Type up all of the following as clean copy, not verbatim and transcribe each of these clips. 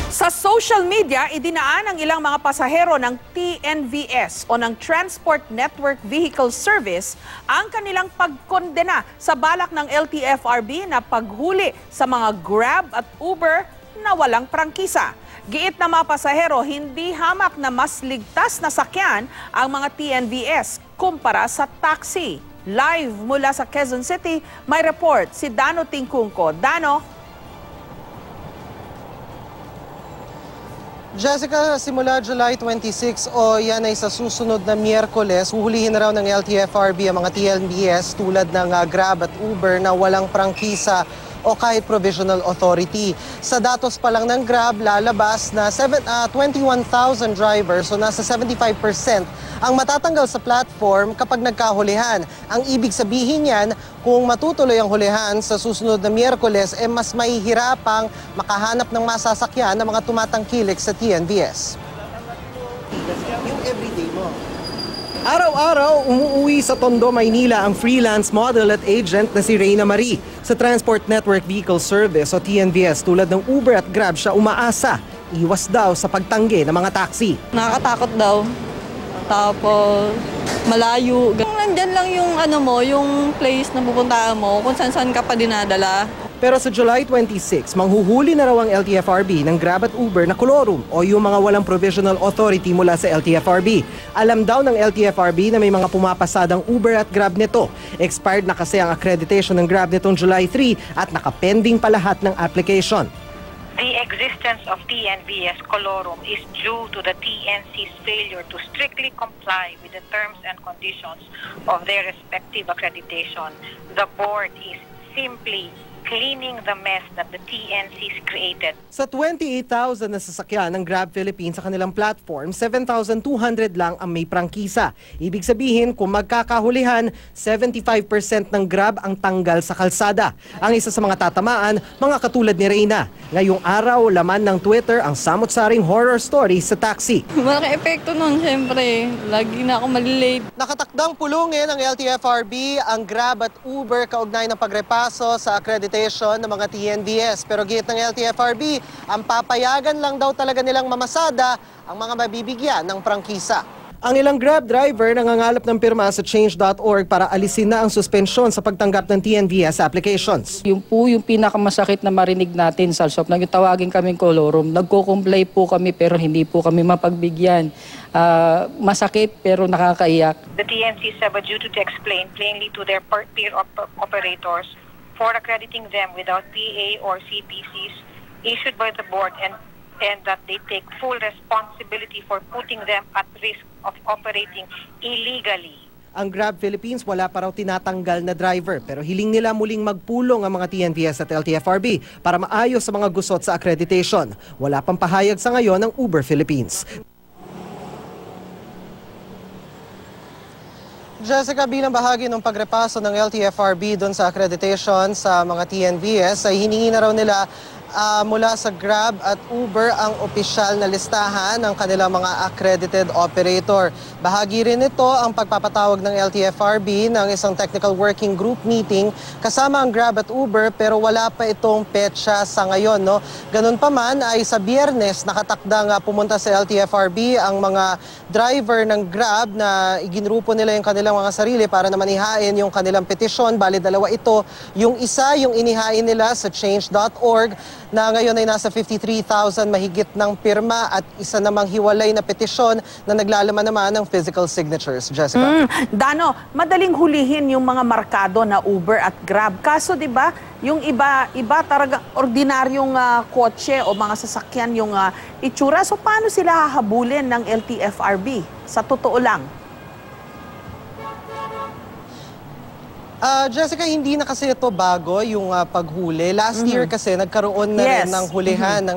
Sa social media, idinaan ng ilang mga pasahero ng TNVS o ng Transport Network Vehicle Service ang kanilang pagkondena sa balak ng LTFRB na paghuli sa mga Grab at Uber na walang prangkisa. Giit na mga pasahero, hindi hamak na mas ligtas na sakyan ang mga TNVS kumpara sa taxi. Live mula sa Quezon City, may report si Dano Tingkungko. Dano? Jessica, simula July 26 o yan ay sa susunod na Miyerkules, huhulihin na raw ng LTFRB ang mga TNVS tulad ng Grab at Uber na walang prangkisa o kahit provisional authority. Sa datos pa lang ng Grab, lalabas na 21,000 drivers, so nasa 75% ang matatanggal sa platform kapag nagkahulihan. Ang ibig sabihin yan, kung matutuloy ang hulihan sa susunod na Miyerkules, mas mahihirapang makahanap ng masasakyan ng mga tumatangkilik sa TNVS. Yung everyday mo. Araw-araw, umuuwi sa Tondo, Maynila ang freelance model at agent na si Reyna Marie. Sa Transport Network Vehicle Service o TNVS tulad ng Uber at Grab siya umaasa. Iwas daw sa pagtanggi ng mga taxi. Nakakatakot daw. Tapos malayo. Nandyan lang yung place na pupuntahan mo kung saan ka pa dinadala. Pero sa July 26, manghuhuli na raw ang LTFRB ng Grab at Uber na kolorum o yung mga walang provisional authority mula sa LTFRB. Alam daw ng LTFRB na may mga pumapasadang Uber at Grab nito. Expired na kasi ang accreditation ng Grab nitong July 3 at nakapending pa lahat ng application. The existence of TNVS colorum is due to the TNC's failure to strictly comply with the terms and conditions of their respective accreditation. The board is simply cleaning the mess that the TNC's created. Sa 28,000 na sasakyan ng Grab Philippines sa kanilang platform, 7,200 lang ang may prangkisa. Ibig sabihin, kung magkakahulihan, 75% ng Grab ang tanggal sa kalsada. Ang isa sa mga tatamaan, mga katulad ni Reyna. Ngayong araw, laman ng Twitter ang samot-saring horror story sa taxi. Malaki epekto nun, syempre. Lagi na ako malilate. Nakatakdang pulungin ng LTFRB ang Grab at Uber kaugnay ng pagrepaso sa accreditation ng mga TNVS. Pero giit ng LTFRB, ang papayagan lang daw talaga nilang mamasada ang mga mabibigyan ng prangkisa. Ang ilang Grab driver nangangalap ng pirma sa change.org para alisin na ang suspensyon sa pagtanggap ng TNVS applications. Yung po yung pinakamasakit na marinig natin sa SOP, nang tawagin kaming kolorum, nagko-comply po kami pero hindi po kami mapagbigyan. Masakit pero nakakaiyak. The TNCs have a duty to explain plainly to their peer operators for accrediting them without PA or CPCs issued by the board and that they take full responsibility for putting them at risk of operating illegally. Ang Grab Philippines wala pa raw tinatanggal na driver pero hiling nila muling magpulong ang mga TNVS at LTFRB para maayos sa mga gusot sa accreditation. Wala pang pahayag sa ngayon ng Uber Philippines. Jessica, bilang bahagi ng pagrepaso ng LTFRB doon sa accreditation sa mga TNVS, ay hiningi na raw nila mula sa Grab at Uber ang opisyal na listahan ng kanilang mga accredited operator. Bahagi rin ito ang pagpapatawag ng LTFRB ng isang technical working group meeting kasama ang Grab at Uber pero wala pa itong petsa sa ngayon. No? Ganun pa man ay sa Biyernes nakatakdang pumunta sa LTFRB ang mga driver ng Grab na iginrupo nila yung kanilang mga sarili para naman ihain yung kanilang petisyon. Bali dalawa ito. Yung isa yung inihain nila sa change.org na ngayon ay nasa 53,000 mahigit ng pirma at isa namang hiwalay na petisyon na naglalaman naman ng physical signatures. Jessica? Dano, madaling hulihin yung mga markado na Uber at Grab. Kaso 'di ba, yung iba talaga ordinaryong kotse o mga sasakyan yung itsura. So paano sila hahabulin ng LTFRB? Sa totoo lang. Jessica, hindi na kasi ito bago yung paghuli. Last year kasi nagkaroon na rin ng hulihan ng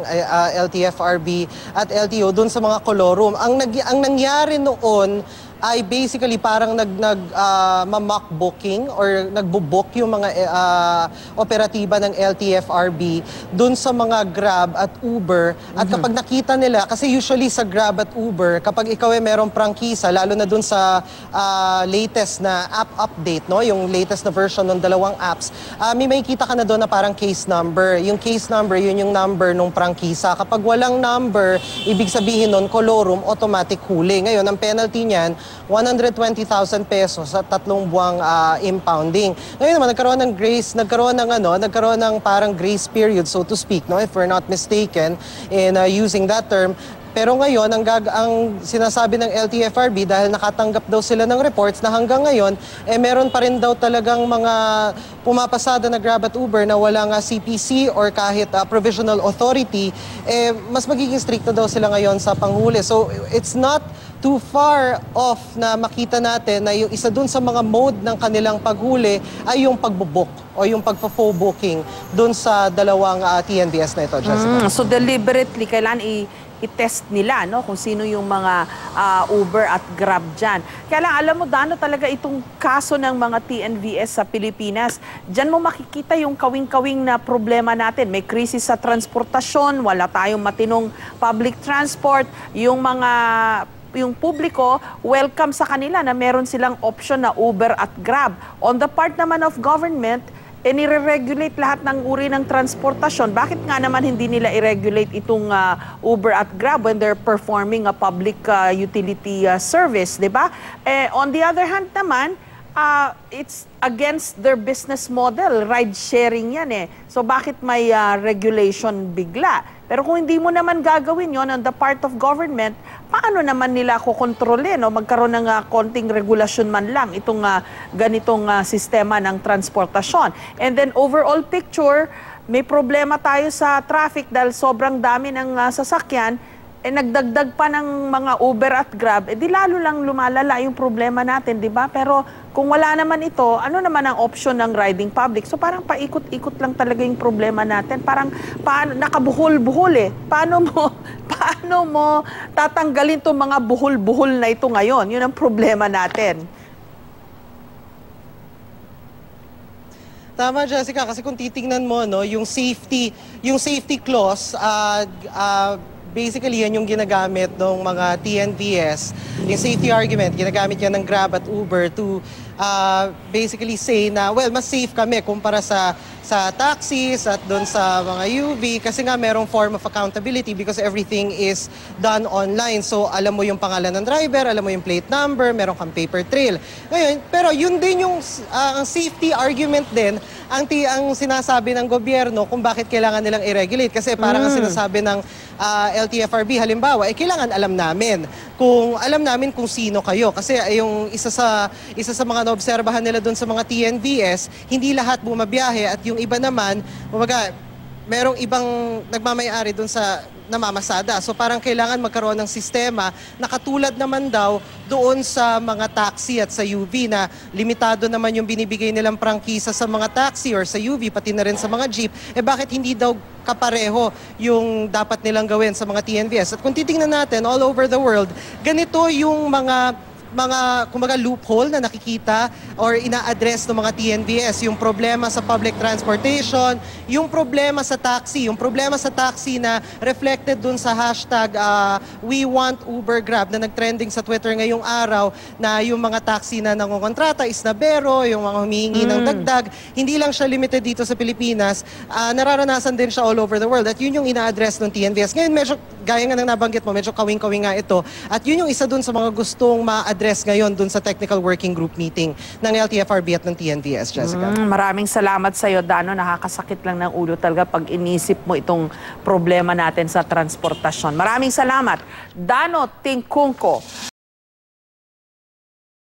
LTFRB at LTO doon sa mga kolorum. Ang nangyari noon, ay basically parang mock booking or nagbo-book yung mga operatiba ng LTFRB dun sa mga Grab at Uber. At kapag nakita nila, kasi usually sa Grab at Uber, kapag ikaw ay merong prangkisa, lalo na dun sa latest na app update, no? Yung latest na version ng dalawang apps, may makikita ka na doon na parang case number. Yung case number, yun yung number ng prangkisa. Kapag walang number, ibig sabihin nun, colorum, automatic huli. Ngayon, ang penalty niyan, 120,000 pesos sa 3 buwang impounding. Ngayon naman, nagkaroon ng parang grace period, so to speak, no? If we're not mistaken in using that term. Pero ngayon, ang sinasabi ng LTFRB, dahil nakatanggap daw sila ng reports na hanggang ngayon, meron pa rin daw talagang mga pumapasada na Grab at Uber na walang CPC or kahit provisional authority, mas magiging stricto daw sila ngayon sa panghuli. So it's not too far off na makita natin na yung isa dun sa mga mode ng kanilang paghuli ay yung pagbubook o yung pagpo-phone booking dun sa dalawang TNVS na ito, Jessica. So deliberately, kailan i-test nila, no, kung sino yung mga Uber at Grab dyan. Kaya lang, alam mo, Dano, talaga itong kaso ng mga TNVS sa Pilipinas, dyan mo makikita yung kawing-kawing na problema natin. May krisis sa transportasyon, wala tayong matinong public transport, yung publiko, welcome sa kanila na meron silang option na Uber at Grab. On the part naman of government, nire-regulate lahat ng uri ng transportasyon. Bakit nga naman hindi nila i-regulate itong Uber at Grab when they're performing a public utility service, di ba? On the other hand naman, it's against their business model. Ride-sharing yan eh. So bakit may regulation bigla? Pero kung hindi mo naman gagawin yon on the part of government, paano naman nila kukontrolin o magkaroon ng konting regulasyon man lang itong ganitong sistema ng transportasyon? And then overall picture, may problema tayo sa traffic dahil sobrang dami ng sasakyan, nagdagdag pa ng mga Uber at Grab, di lalo lang lumalala yung problema natin, di ba? Pero kung wala naman ito, ano naman ang option ng riding public? So parang paikot-ikot lang talaga yung problema natin. Parang nakabuhol-buhol eh. Paano mo tatanggalin itong mga buhol-buhol na ito ngayon? Yun ang problema natin. Tama, Jessica, kasi kung titingnan mo, no, yung safety clause, basically, yan yung ginagamit ng mga TNVS. Yung safety argument, ginagamit yan ng Grab at Uber to basically say na, well, mas safe kami kumpara sa taxis at doon sa mga UV kasi nga merong form of accountability because everything is done online. So, alam mo yung pangalan ng driver, alam mo yung plate number, meron kang paper trail. Ngayon, pero yun din yung safety argument din ang sinasabi ng gobyerno kung bakit kailangan nilang i-regulate. Kasi parang ang sinasabi ng LTFRB, halimbawa, kailangan alam namin kung sino kayo. Kasi yung isa sa mga naobserbahan nila doon sa mga TNVS, hindi lahat bumabiyahe at yung iba naman, merong ibang nagmamayari doon sa namamasada. So parang kailangan magkaroon ng sistema na katulad naman daw doon sa mga taxi at sa UV na limitado naman yung binibigay nilang prangkisa sa mga taxi or sa UV, pati na rin sa mga jeep. Bakit hindi daw kapareho yung dapat nilang gawin sa mga TNVS? At kung titingnan natin all over the world, ganito yung mga kumbaga loophole na nakikita or ina-address ng mga TNVS, yung problema sa public transportation, yung problema sa taxi na reflected dun sa hashtag We Want Uber Grab na nagtrending sa Twitter ngayong araw na yung mga taxi na nangongontrata is nabero, yung mga humihingi ng dagdag, hindi lang siya limited dito sa Pilipinas, nararanasan din siya all over the world at yun yung ina-address ng TNVS. Ngayon medyo, gaya nga ng nabanggit mo, medyo kawing-kawing nga ito at yun yung isa dun sa mga gustong ma-address ngayon dun sa technical working group meeting ng LTFRB at ng TNVS, Jessica. Maraming salamat sa iyo, Dano. Nakakasakit lang ng ulo talaga pag inisip mo itong problema natin sa transportasyon. Maraming salamat. Dano Tingkungko,